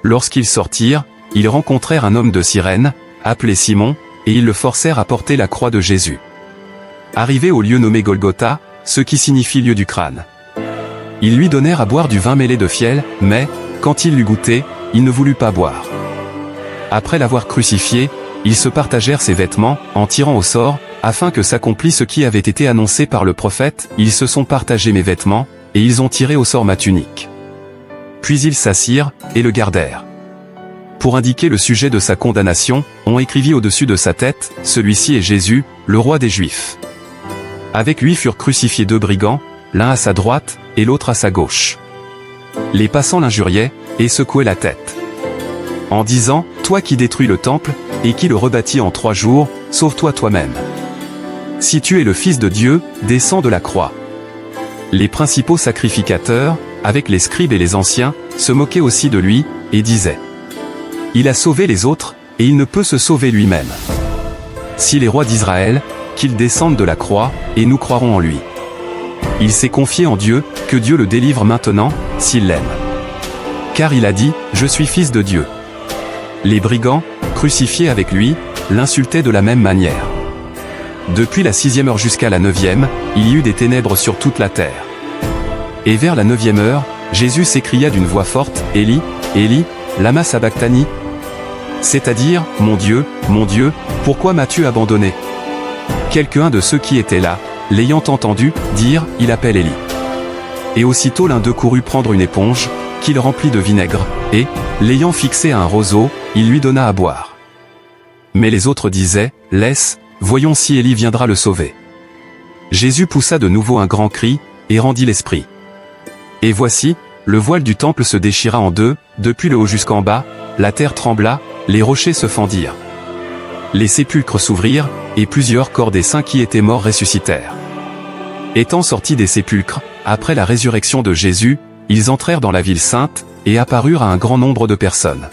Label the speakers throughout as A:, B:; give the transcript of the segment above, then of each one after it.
A: Lorsqu'ils sortirent, ils rencontrèrent un homme de Cyrène, appelé Simon, et ils le forcèrent à porter la croix de Jésus. Arrivés au lieu nommé Golgotha, ce qui signifie lieu du crâne. Ils lui donnèrent à boire du vin mêlé de fiel, mais, quand il l'eut goûté, il ne voulut pas boire. Après l'avoir crucifié, ils se partagèrent ses vêtements, en tirant au sort, afin que s'accomplisse ce qui avait été annoncé par le prophète, ils se sont partagés mes vêtements, et ils ont tiré au sort ma tunique. Puis ils s'assirent, et le gardèrent. Pour indiquer le sujet de sa condamnation, on écrivit au-dessus de sa tête, celui-ci est Jésus, le roi des Juifs. Avec lui furent crucifiés 2 brigands, l'un à sa droite, et l'autre à sa gauche. Les passants l'injuriaient, et secouaient la tête. En disant, toi qui détruis le temple, et qui le rebâtis en 3 jours, sauve-toi toi-même. Si tu es le Fils de Dieu, descends de la croix. Les principaux sacrificateurs, avec les scribes et les anciens, se moquaient aussi de lui, et disaient: il a sauvé les autres, et il ne peut se sauver lui-même. S'il est roi d'Israël, qu'il descende de la croix, et nous croirons en lui. Il s'est confié en Dieu, que Dieu le délivre maintenant, s'il l'aime. Car il a dit, je suis fils de Dieu. Les brigands, crucifiés avec lui, l'insultaient de la même manière. Depuis la 6e heure jusqu'à la 9e, il y eut des ténèbres sur toute la terre. Et vers la 9e heure, Jésus s'écria d'une voix forte, Élie, Élie, lama sabachthani. C'est-à-dire, mon Dieu, pourquoi m'as-tu abandonné? Quelqu'un de ceux qui étaient là, l'ayant entendu, dire, il appelle Élie. Et aussitôt l'un d'eux courut prendre une éponge, qu'il remplit de vinaigre, et, l'ayant fixé à un roseau, il lui donna à boire. Mais les autres disaient, laisse, voyons si Élie viendra le sauver. Jésus poussa de nouveau un grand cri, et rendit l'esprit. Et voici, le voile du temple se déchira en 2, depuis le haut jusqu'en bas, la terre trembla, les rochers se fendirent. Les sépulcres s'ouvrirent, et plusieurs corps des saints qui étaient morts ressuscitèrent. Étant sortis des sépulcres, après la résurrection de Jésus, ils entrèrent dans la ville sainte, et apparurent à un grand nombre de personnes.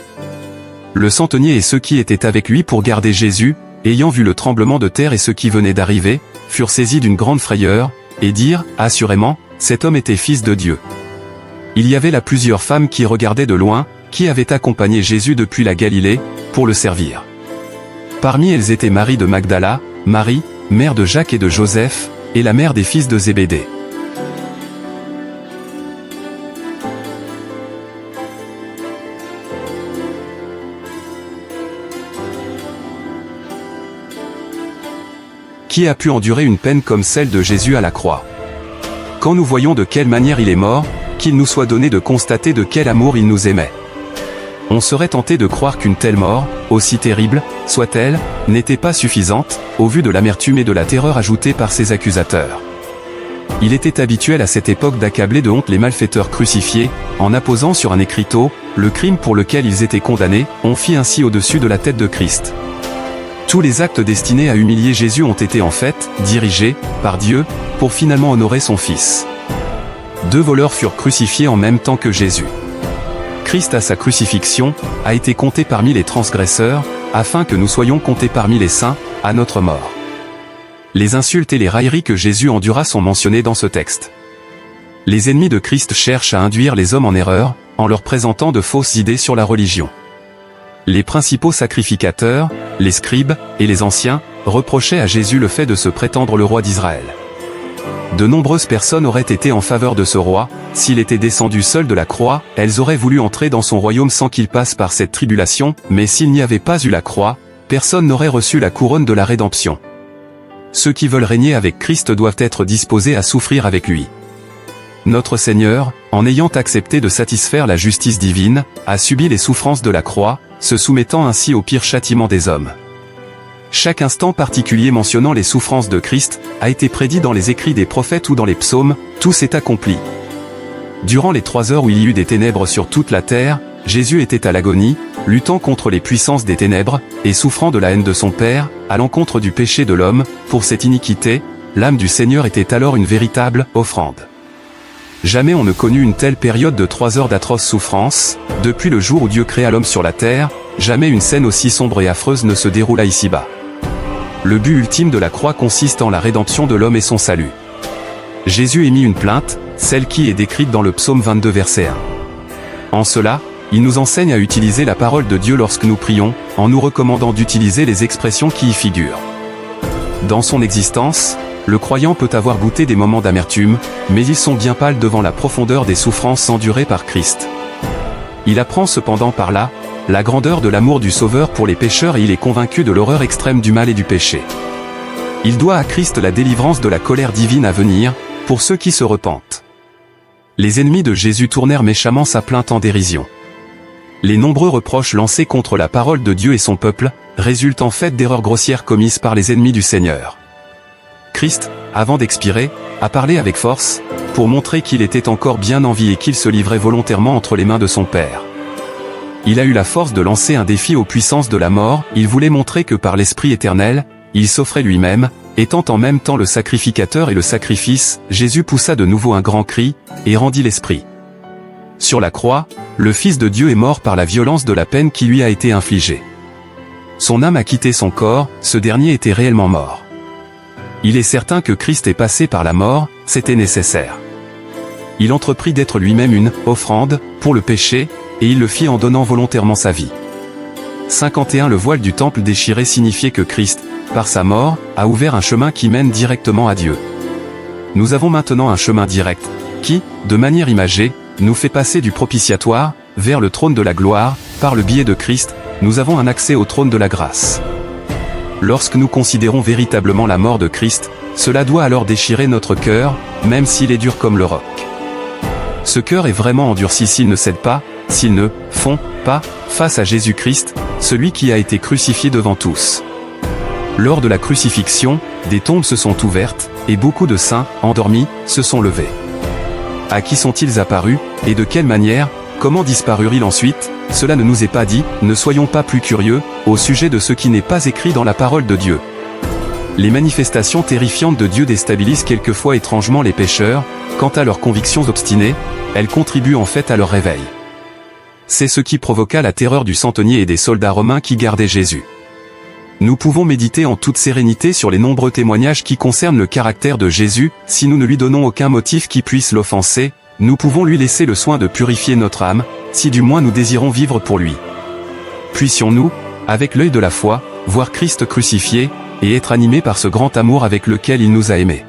A: Le centenier et ceux qui étaient avec lui pour garder Jésus, ayant vu le tremblement de terre et ceux qui venaient d'arriver, furent saisis d'une grande frayeur, et dirent, assurément, cet homme était fils de Dieu. Il y avait là plusieurs femmes qui regardaient de loin, qui avaient accompagné Jésus depuis la Galilée, pour le servir. Parmi elles étaient Marie de Magdala, Marie, mère de Jacques et de Joseph, et la mère des fils de Zébédée. Qui a pu endurer une peine comme celle de Jésus à la croix? Quand nous voyons de quelle manière il est mort, qu'il nous soit donné de constater de quel amour il nous aimait. On serait tenté de croire qu'une telle mort, aussi terrible, soit-elle, n'était pas suffisante, au vu de l'amertume et de la terreur ajoutée par ses accusateurs. Il était habituel à cette époque d'accabler de honte les malfaiteurs crucifiés, en apposant sur un écriteau, le crime pour lequel ils étaient condamnés, on fit ainsi au-dessus de la tête de Christ. Tous les actes destinés à humilier Jésus ont été en fait, dirigés, par Dieu, pour finalement honorer son Fils. 2 voleurs furent crucifiés en même temps que Jésus. Christ à sa crucifixion, a été compté parmi les transgresseurs, afin que nous soyons comptés parmi les saints, à notre mort. Les insultes et les railleries que Jésus endura sont mentionnées dans ce texte. Les ennemis de Christ cherchent à induire les hommes en erreur, en leur présentant de fausses idées sur la religion. Les principaux sacrificateurs, les scribes, et les anciens, reprochaient à Jésus le fait de se prétendre le roi d'Israël. De nombreuses personnes auraient été en faveur de ce roi, s'il était descendu seul de la croix, elles auraient voulu entrer dans son royaume sans qu'il passe par cette tribulation, mais s'il n'y avait pas eu la croix, personne n'aurait reçu la couronne de la rédemption. Ceux qui veulent régner avec Christ doivent être disposés à souffrir avec lui. Notre Seigneur, en ayant accepté de satisfaire la justice divine, a subi les souffrances de la croix, se soumettant ainsi au pire châtiment des hommes. Chaque instant particulier mentionnant les souffrances de Christ, a été prédit dans les écrits des prophètes ou dans les psaumes, tout s'est accompli. Durant les 3 heures où il y eut des ténèbres sur toute la terre, Jésus était à l'agonie, luttant contre les puissances des ténèbres, et souffrant de la haine de son Père, à l'encontre du péché de l'homme, pour cette iniquité, l'âme du Seigneur était alors une véritable offrande. Jamais on ne connut une telle période de 3 heures d'atroces souffrances, depuis le jour où Dieu créa l'homme sur la terre, jamais une scène aussi sombre et affreuse ne se déroula ici-bas. Le but ultime de la croix consiste en la rédemption de l'homme et son salut. Jésus émit une plainte, celle qui est décrite dans le psaume 22 verset 1. En cela, il nous enseigne à utiliser la parole de Dieu lorsque nous prions, en nous recommandant d'utiliser les expressions qui y figurent. Dans son existence, le croyant peut avoir goûté des moments d'amertume, mais ils sont bien pâles devant la profondeur des souffrances endurées par Christ. Il apprend cependant par là la grandeur de l'amour du Sauveur pour les pécheurs et il est convaincu de l'horreur extrême du mal et du péché. Il doit à Christ la délivrance de la colère divine à venir, pour ceux qui se repentent. Les ennemis de Jésus tournèrent méchamment sa plainte en dérision. Les nombreux reproches lancés contre la parole de Dieu et son peuple, résultent en fait d'erreurs grossières commises par les ennemis du Seigneur. Christ, avant d'expirer, a parlé avec force, pour montrer qu'il était encore bien en vie et qu'il se livrait volontairement entre les mains de son Père. Il a eu la force de lancer un défi aux puissances de la mort, il voulait montrer que par l'Esprit éternel, il s'offrait lui-même, étant en même temps le sacrificateur et le sacrifice, Jésus poussa de nouveau un grand cri, et rendit l'Esprit. Sur la croix, le Fils de Dieu est mort par la violence de la peine qui lui a été infligée. Son âme a quitté son corps, ce dernier était réellement mort. Il est certain que Christ est passé par la mort, c'était nécessaire. Il entreprit d'être lui-même une offrande pour le péché, et il le fit en donnant volontairement sa vie. 51 Le voile du temple déchiré signifiait que Christ, par sa mort, a ouvert un chemin qui mène directement à Dieu. Nous avons maintenant un chemin direct, qui, de manière imagée, nous fait passer du propitiatoire, vers le trône de la gloire, par le biais de Christ, nous avons un accès au trône de la grâce. Lorsque nous considérons véritablement la mort de Christ, cela doit alors déchirer notre cœur, même s'il est dur comme le roc. Ce cœur est vraiment endurci s'il ne cède pas, s'il ne fond pas face à Jésus-Christ, celui qui a été crucifié devant tous. Lors de la crucifixion, des tombes se sont ouvertes, et beaucoup de saints, endormis, se sont levés. À qui sont-ils apparus, et de quelle manière, comment disparurent-ils ensuite? Cela ne nous est pas dit, ne soyons pas plus curieux, au sujet de ce qui n'est pas écrit dans la parole de Dieu. Les manifestations terrifiantes de Dieu déstabilisent quelquefois étrangement les pécheurs, quant à leurs convictions obstinées, elles contribuent en fait à leur réveil. C'est ce qui provoqua la terreur du centenier et des soldats romains qui gardaient Jésus. Nous pouvons méditer en toute sérénité sur les nombreux témoignages qui concernent le caractère de Jésus, si nous ne lui donnons aucun motif qui puisse l'offenser, nous pouvons lui laisser le soin de purifier notre âme, si du moins nous désirons vivre pour lui. Puissions-nous, avec l'œil de la foi, voir Christ crucifié, et être animés par ce grand amour avec lequel il nous a aimés.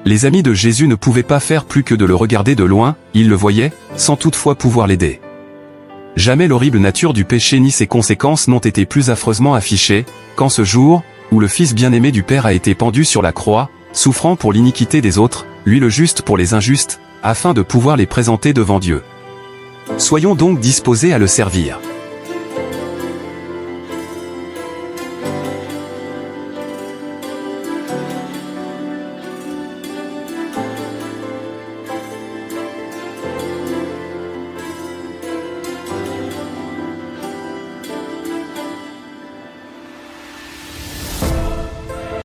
A: Les amis de Jésus ne pouvaient pas faire plus que de le regarder de loin, ils le voyaient, sans toutefois pouvoir l'aider. Jamais l'horrible nature du péché ni ses conséquences n'ont été plus affreusement affichées, qu'en ce jour, où le Fils bien-aimé du Père a été pendu sur la croix, souffrant pour l'iniquité des autres, lui le juste pour les injustes, afin de pouvoir les présenter devant Dieu. Soyons donc disposés à le servir.